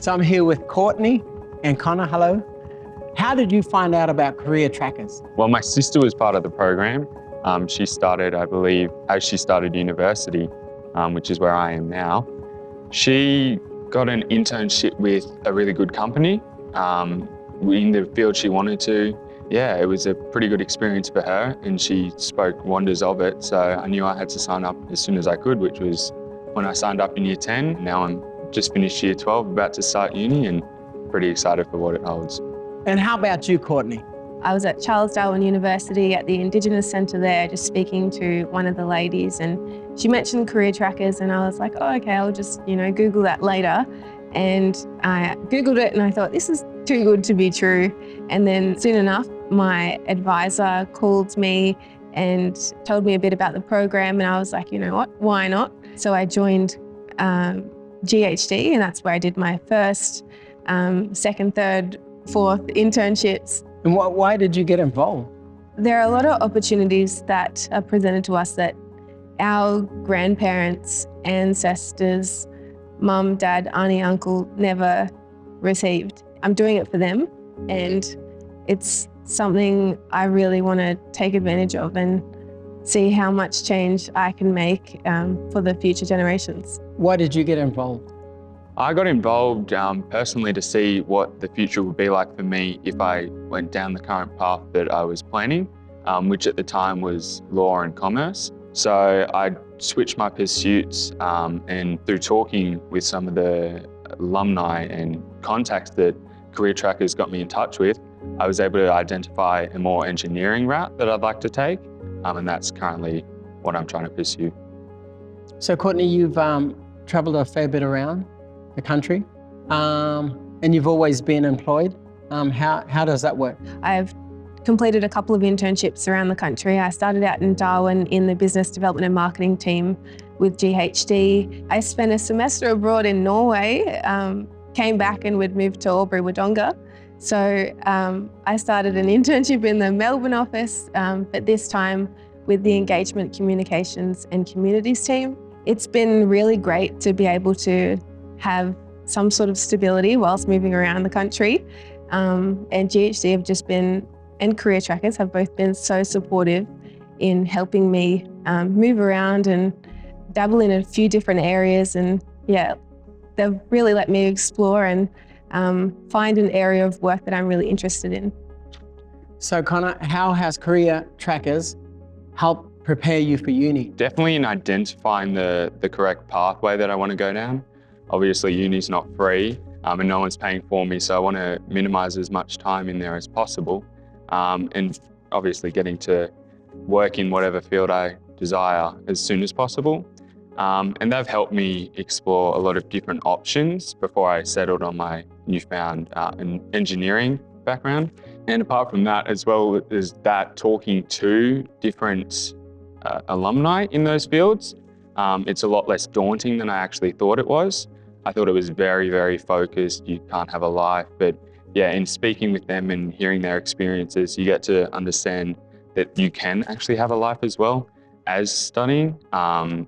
So I'm here with Courtney and Connor. Hello. How did you find out about career trackers? Well, my sister was part of the program. She started, I believe, as she started university, which is where I am now. She got an internship with a really good company in the field she wanted to. Yeah, it was a pretty good experience for her, and she spoke wonders of it. So I knew I had to sign up as soon as I could, which was when I signed up in year 10. Now I'm just finished year 12, about to start uni, and pretty excited for what it holds. And how about you, Courtney? I was at Charles Darwin University at the Indigenous Centre there, just speaking to one of the ladies, and she mentioned career trackers, and I was like, oh, okay, I'll just, Google that later. And I Googled it and I thought, this is too good to be true. And then soon enough, my advisor called me and told me a bit about the program, and I was like, you know what, why not? So I joined GHD, and that's where I did my first, second, third, fourth internships. And why did you get involved? There are a lot of opportunities that are presented to us that our grandparents, ancestors, mum, dad, auntie, uncle never received. I'm doing it for them, and it's something I really want to take advantage of and see how much change I can make for the future generations. Why did you get involved? I got involved personally to see what the future would be like for me if I went down the current path that I was planning, which at the time was law and commerce. So I switched my pursuits, and through talking with some of the alumni and contacts that Career Trackers got me in touch with, I was able to identify a more engineering route that I'd like to take, and that's currently what I'm trying to pursue. So Courtney, you've traveled a fair bit around the country, and you've always been employed. How does that work? I've completed a couple of internships around the country. I started out in Darwin in the business development and marketing team with GHD. I spent a semester abroad in Norway, came back and would move to Albury Wodonga. So I started an internship in the Melbourne office, but this time with the engagement, communications and communities team. It's been really great to be able to have some sort of stability whilst moving around the country. And GHD have just been, and Career Trackers have both been so supportive in helping me move around and dabble in a few different areas. And yeah, they've really let me explore and find an area of work that I'm really interested in. So Connor, how has Career Trackers helped prepare you for uni? Definitely in identifying the correct pathway that I want to go down. Obviously, uni's not free, and no one's paying for me, so I want to minimize as much time in there as possible. And obviously getting to work in whatever field I desire as soon as possible. And they've helped me explore a lot of different options before I settled on my newfound engineering background. And apart from that, as well as that, talking to different alumni in those fields, it's a lot less daunting than I actually thought it was. I thought it was very, very focused. You can't have a life, but yeah, in speaking with them and hearing their experiences, you get to understand that you can actually have a life as well as studying,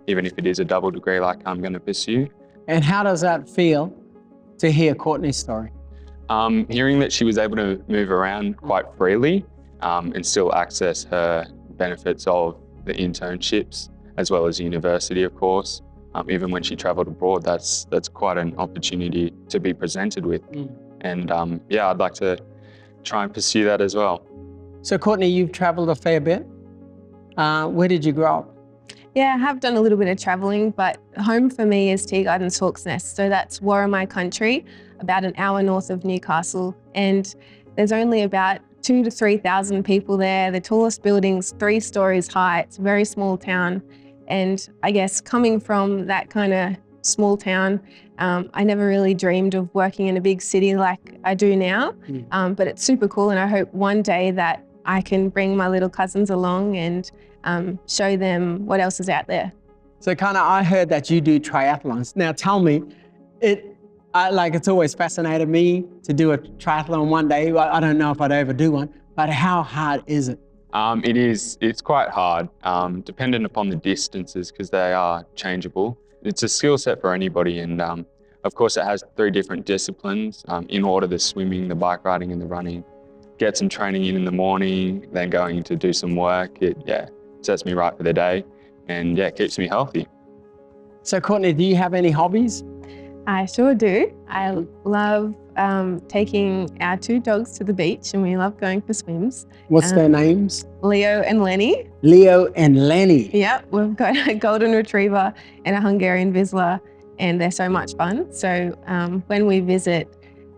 even if it is a double degree like I'm going to pursue. And how does that feel to hear Courtney's story? Hearing that she was able to move around quite freely and still access her benefits of the internships as well as university, of course. Even when she travelled abroad, that's quite an opportunity to be presented with. And yeah, I'd like to try and pursue that as well. So Courtney, you've travelled a fair bit. Where did you grow up? Yeah, I have done a little bit of travelling, but home for me is Tea Gardens Hawk's Nest. So that's Warramai country, about an hour north of Newcastle. And there's only about 2,000 to 3,000 people there. The tallest building's 3 stories high. It's a very small town. And I guess coming from that kind of small town, I never really dreamed of working in a big city like I do now, but it's super cool, and I hope one day that I can bring my little cousins along and show them what else is out there. So Connor, I heard that you do triathlons. Now tell me, it's always fascinated me to do a triathlon one day. I don't know if I'd ever do one, but how hard is it? It's quite hard, dependent upon the distances because they are changeable. It's a skill set for anybody, and Of course, it has 3 different disciplines in order: the swimming, the bike riding, and the running. Get some training in the morning, then going to do some work. It sets me right for the day, and keeps me healthy. So Courtney, do you have any hobbies? I sure do. I love taking our 2 dogs to the beach, and we love going for swims. What's their names? Leo and Lenny. Leo and Lenny. Yep, we've got a golden retriever and a Hungarian Vizsla, and they're so much fun. So when we visit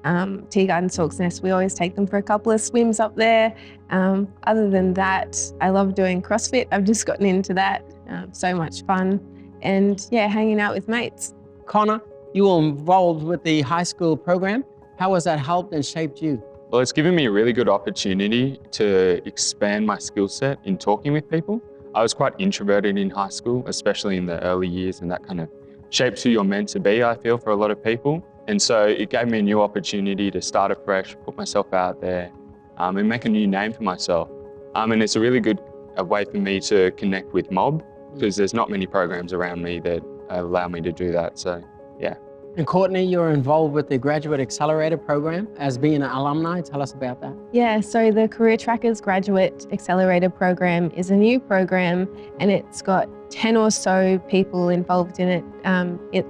Teagarden Stork's Nest, we always take them for a couple of swims up there. Other than that, I love doing CrossFit. I've just gotten into that. So much fun. And hanging out with mates. Connor, you were involved with the high school program. How has that helped and shaped you? Well, it's given me a really good opportunity to expand my skill set in talking with people. I was quite introverted in high school, especially in the early years, and that kind of shapes who you're meant to be, I feel, for a lot of people. And so it gave me a new opportunity to start afresh, put myself out there, and make a new name for myself. And it's a really good way for me to connect with mob, because there's not many programs around me that allow me to do that. So, yeah. And Courtney, you're involved with the Graduate Accelerator program as being an alumni. Tell us about that. Yeah, so the Career Trackers Graduate Accelerator program is a new program, and it's got 10 or so people involved in it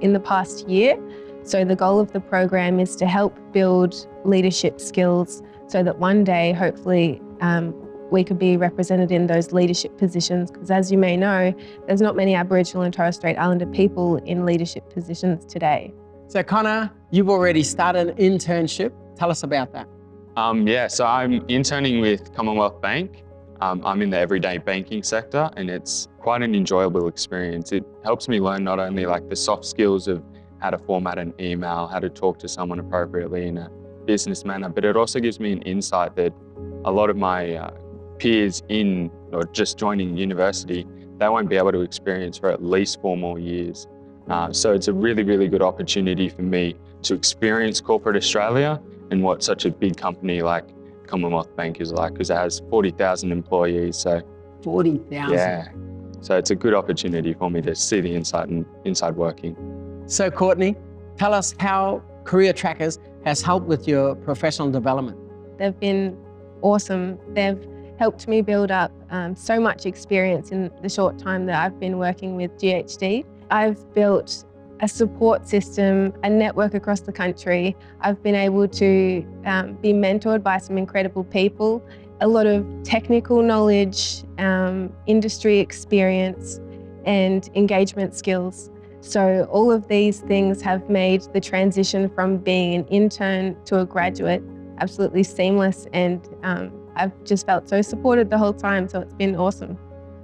in the past year. So the goal of the program is to help build leadership skills so that one day, hopefully, we could be represented in those leadership positions, because as you may know, there's not many Aboriginal and Torres Strait Islander people in leadership positions today. So Connor, you've already started an internship. Tell us about that. So I'm interning with Commonwealth Bank. I'm in the everyday banking sector, and it's quite an enjoyable experience. It helps me learn not only like the soft skills of how to format an email, how to talk to someone appropriately in a business manner, but it also gives me an insight that a lot of my peers in or just joining university, they won't be able to experience for at least 4 more years. So it's a really, really good opportunity for me to experience corporate Australia and what such a big company like Commonwealth Bank is like, because it has 40,000 employees. So 40,000. Yeah. So it's a good opportunity for me to see the inside working. So Courtney, tell us how Career Trackers has helped with your professional development. They've been awesome. They've helped me build up so much experience in the short time that I've been working with GHD. I've built a support system, a network across the country. I've been able to be mentored by some incredible people, a lot of technical knowledge, industry experience, and engagement skills. So all of these things have made the transition from being an intern to a graduate absolutely seamless, and I've just felt so supported the whole time, so it's been awesome.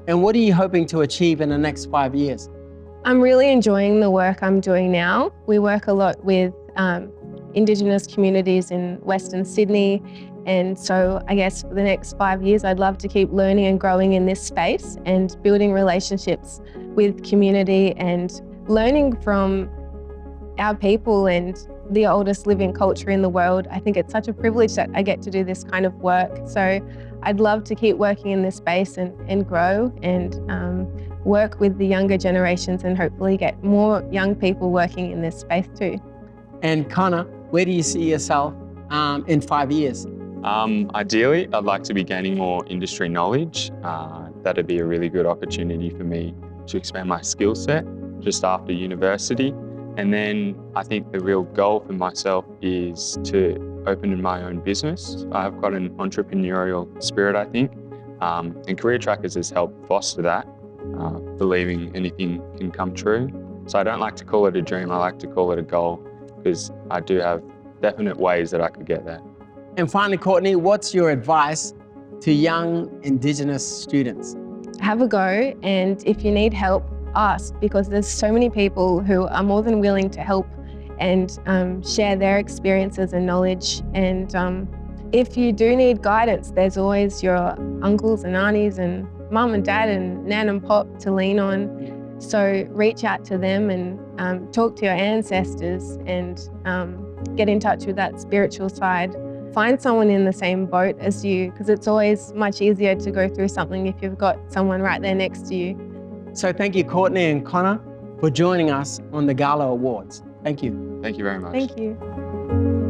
And what are you hoping to achieve in the next 5 years? I'm really enjoying the work I'm doing now. We work a lot with Indigenous communities in Western Sydney, and so I guess for the next 5 years, I'd love to keep learning and growing in this space and building relationships with community and learning from our people and the oldest living culture in the world. I think it's such a privilege that I get to do this kind of work. So I'd love to keep working in this space and grow and work with the younger generations and hopefully get more young people working in this space too. And Connor, where do you see yourself in 5 years? Ideally, I'd like to be gaining more industry knowledge. That'd be a really good opportunity for me to expand my skill set just after university. And then I think the real goal for myself is to open my own business. I've got an entrepreneurial spirit, I think, and Career Trackers has helped foster that, believing anything can come true. So I don't like to call it a dream, I like to call it a goal, because I do have definite ways that I could get there. And finally, Courtney, what's your advice to young Indigenous students? Have a go, and if you need help, ask, because there's so many people who are more than willing to help and share their experiences and knowledge. And if you do need guidance, there's always your uncles and aunties and mum and dad and nan and pop to lean on. So reach out to them and talk to your ancestors and get in touch with that spiritual side. Find someone in the same boat as you, because it's always much easier to go through something if you've got someone right there next to you. So thank you, Courtney and Connor, for joining us on the Gala Awards. Thank you. Thank you very much. Thank you.